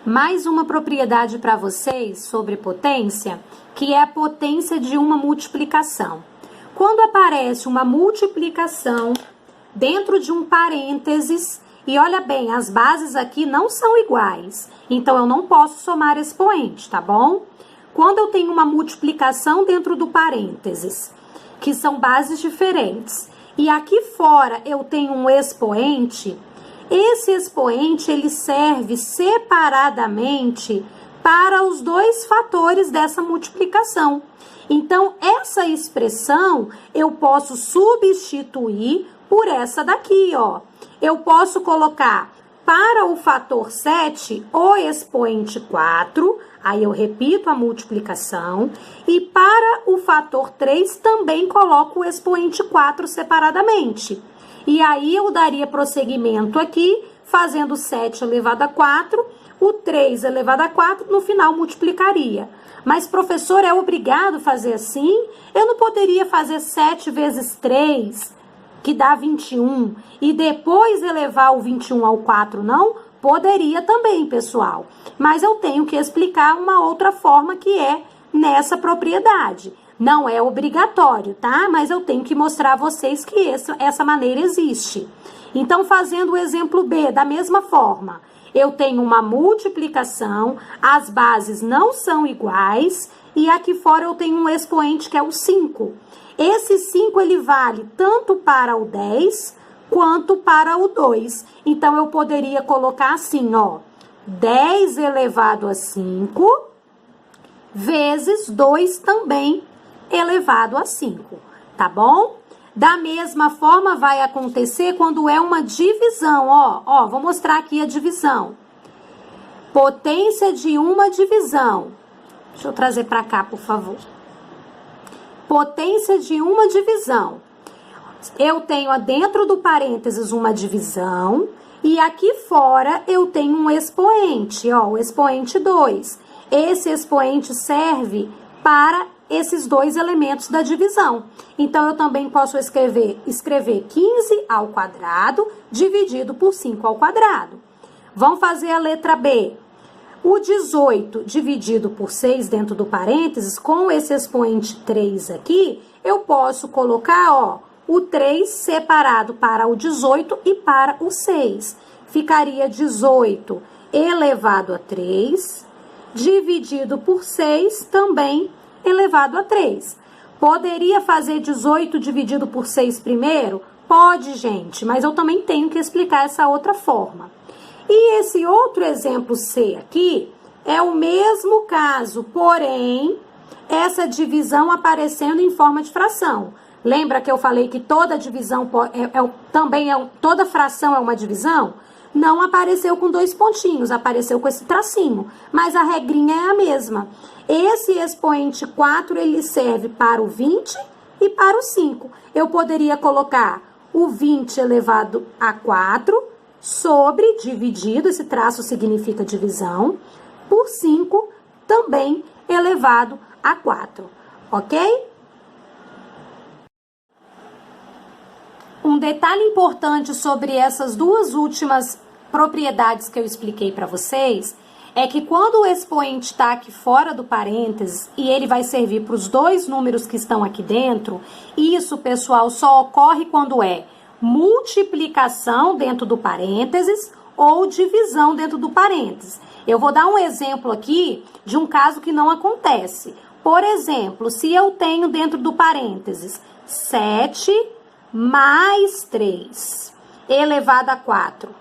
Mais uma propriedade para vocês sobre potência, que é a potência de uma multiplicação. Quando aparece uma multiplicação dentro de um parênteses, e olha bem, as bases aqui não são iguais, então eu não posso somar expoente, tá bom? Quando eu tenho uma multiplicação dentro do parênteses, que são bases diferentes, e aqui fora eu tenho um expoente, esse expoente ele serve separadamente para os dois fatores dessa multiplicação. Então, essa expressão eu posso substituir por essa daqui, ó. Eu posso colocar para o fator 7 o expoente 4, aí eu repito a multiplicação, e para o fator 3 também coloco o expoente 4 separadamente. E aí eu daria prosseguimento aqui, fazendo 7 elevado a 4, o 3 elevado a 4, no final multiplicaria. Mas, professor, é obrigado a fazer assim? Eu não poderia fazer 7 vezes 3, que dá 21, e depois elevar o 21 ao 4, não? Poderia também, pessoal. Mas eu tenho que explicar uma outra forma que é nessa propriedade. Não é obrigatório, tá? Mas eu tenho que mostrar a vocês que essa maneira existe. Então, fazendo o exemplo B, da mesma forma, eu tenho uma multiplicação, as bases não são iguais, e aqui fora eu tenho um expoente que é o 5. Esse 5, ele vale tanto para o 10 quanto para o 2. Então, eu poderia colocar assim, ó, 10 elevado a 5 vezes 2 também elevado a 5, tá bom? Da mesma forma vai acontecer quando é uma divisão, ó, vou mostrar aqui a divisão. Potência de uma divisão. Deixa eu trazer para cá, por favor. Potência de uma divisão. Eu tenho dentro do parênteses uma divisão e aqui fora eu tenho um expoente, ó, o expoente 2. Esse expoente serve para esses dois elementos da divisão. Então, eu também posso escrever 15 ao quadrado dividido por 5 ao quadrado. Vamos fazer a letra B. O 18 dividido por 6 dentro do parênteses, com esse expoente 3 aqui, eu posso colocar, ó, o 3 separado para o 18 e para o 6. Ficaria 18 elevado a 3, dividido por 6 também elevado a 3. Poderia fazer 18 dividido por 6 primeiro? Pode, gente, mas eu também tenho que explicar essa outra forma. E esse outro exemplo C aqui é o mesmo caso, porém, essa divisão aparecendo em forma de fração. Lembra que eu falei que toda divisão toda fração é uma divisão? Não apareceu com 2 pontinhos, apareceu com esse tracinho, mas a regrinha é a mesma. Esse expoente 4, ele serve para o 20 e para o 5. Eu poderia colocar o 20 elevado a 4 sobre, dividido, esse traço significa divisão, por 5 também elevado a 4, ok? Um detalhe importante sobre essas duas últimas propriedades que eu expliquei para vocês é que quando o expoente está aqui fora do parênteses e ele vai servir para os dois números que estão aqui dentro, isso, pessoal, só ocorre quando é multiplicação dentro do parênteses ou divisão dentro do parênteses. Eu vou dar um exemplo aqui de um caso que não acontece. Por exemplo, se eu tenho dentro do parênteses 7 mais 3 elevado a 4.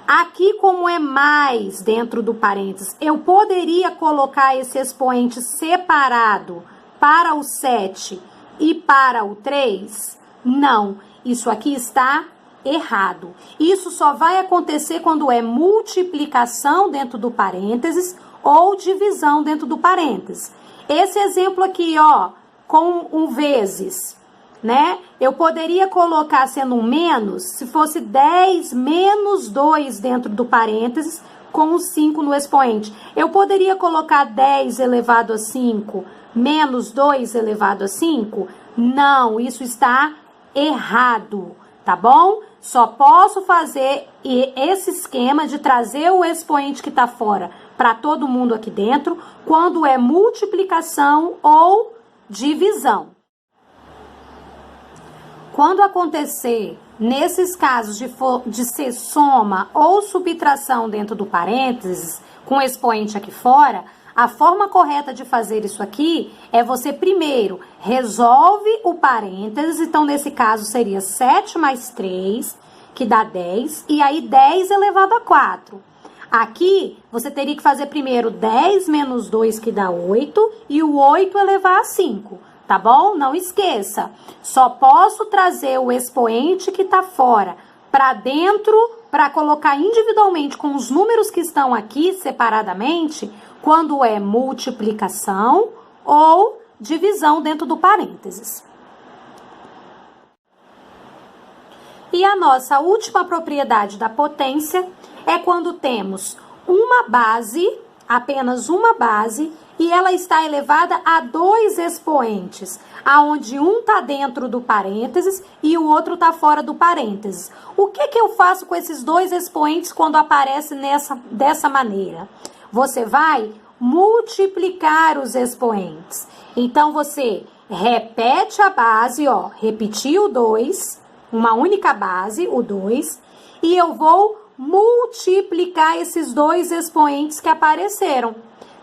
Aqui, como é mais dentro do parênteses, eu poderia colocar esse expoente separado para o 7 e para o 3? Não, isso aqui está errado. Isso só vai acontecer quando é multiplicação dentro do parênteses ou divisão dentro do parênteses. Esse exemplo aqui, ó, com um vezes, né? Eu poderia colocar sendo um menos, se fosse 10 menos 2 dentro do parênteses, com o 5 no expoente. Eu poderia colocar 10 elevado a 5 menos 2 elevado a 5? Não, isso está errado, tá bom? Só posso fazer esse esquema de trazer o expoente que está fora para todo mundo aqui dentro quando é multiplicação ou divisão. Quando acontecer, nesses casos de ser soma ou subtração dentro do parênteses, com expoente aqui fora, a forma correta de fazer isso aqui é você primeiro resolve o parênteses, então nesse caso seria 7 mais 3, que dá 10, e aí 10 elevado a 4. Aqui, você teria que fazer primeiro 10 menos 2, que dá 8, e o 8 elevar a 5, tá bom? Não esqueça, só posso trazer o expoente que tá fora para dentro, para colocar individualmente com os números que estão aqui separadamente, quando é multiplicação ou divisão dentro do parênteses. E a nossa última propriedade da potência é quando temos uma base, apenas uma base, e ela está elevada a 2 expoentes, aonde um está dentro do parênteses e o outro está fora do parênteses. O que eu faço com esses 2 expoentes quando aparece dessa maneira? Você vai multiplicar os expoentes. Então, você repete a base, ó, repetir o 2, uma única base, o 2, e eu vou multiplicar esses 2 expoentes que apareceram,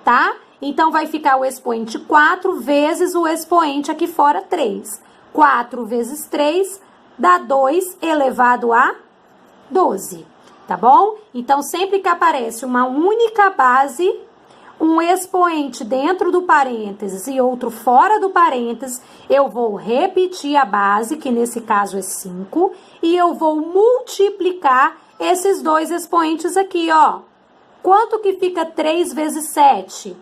tá? Então, vai ficar o expoente 4 vezes o expoente aqui fora 3. 4 vezes 3 dá 2 elevado a 12, tá bom? Então, sempre que aparece uma única base, um expoente dentro do parênteses e outro fora do parênteses, eu vou repetir a base, que nesse caso é 5, e eu vou multiplicar esses 2 expoentes aqui, ó. Quanto que fica 3 vezes 7?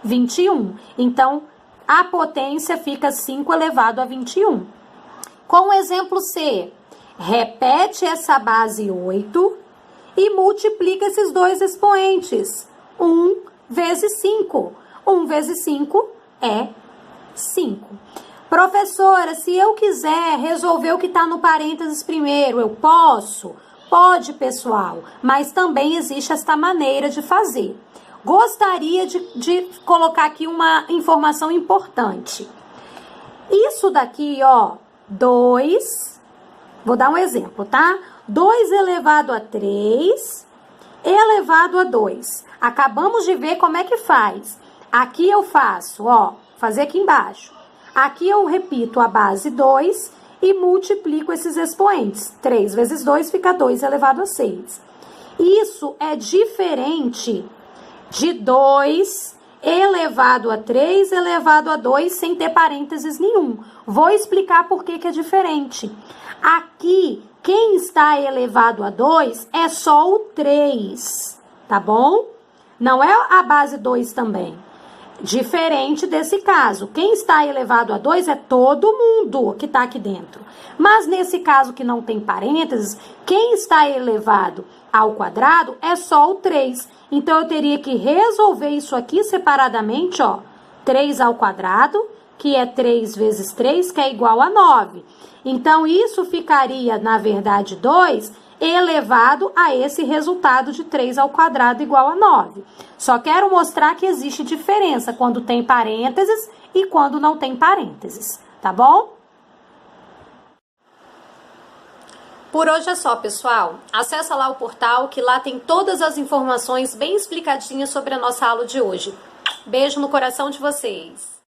21. Então, a potência fica 5 elevado a 21. Com o exemplo C, repete essa base 8 e multiplica esses 2 expoentes. 1 vezes 5. 1 vezes 5 é 5. Professora, se eu quiser resolver o que está no parênteses primeiro, eu posso? Pode, pessoal, mas também existe esta maneira de fazer. Gostaria de colocar aqui uma informação importante. Isso daqui, ó, 2, vou dar um exemplo, tá? 2 elevado a 3 elevado a 2. Acabamos de ver como é que faz. Aqui eu faço, ó, fazer aqui embaixo. Aqui eu repito a base 2 e multiplico esses expoentes. 3 vezes 2 fica 2 elevado a 6. Isso é diferente de 2 elevado a 3 elevado a 2 sem ter parênteses nenhum. Vou explicar por que é diferente. Aqui, quem está elevado a 2 é só o 3, tá bom? Não é a base 2 também. Diferente desse caso, quem está elevado a 2 é todo mundo que está aqui dentro. Mas nesse caso que não tem parênteses, quem está elevado ao quadrado é só o 3. Então, eu teria que resolver isso aqui separadamente, ó. 3 ao quadrado, que é 3 vezes 3, que é igual a 9. Então, isso ficaria, na verdade, 2 elevado a esse resultado de 3 ao quadrado igual a 9. Só quero mostrar que existe diferença quando tem parênteses e quando não tem parênteses, tá bom? Por hoje é só, pessoal. Acesse lá o portal, que lá tem todas as informações bem explicadinhas sobre a nossa aula de hoje. Beijo no coração de vocês!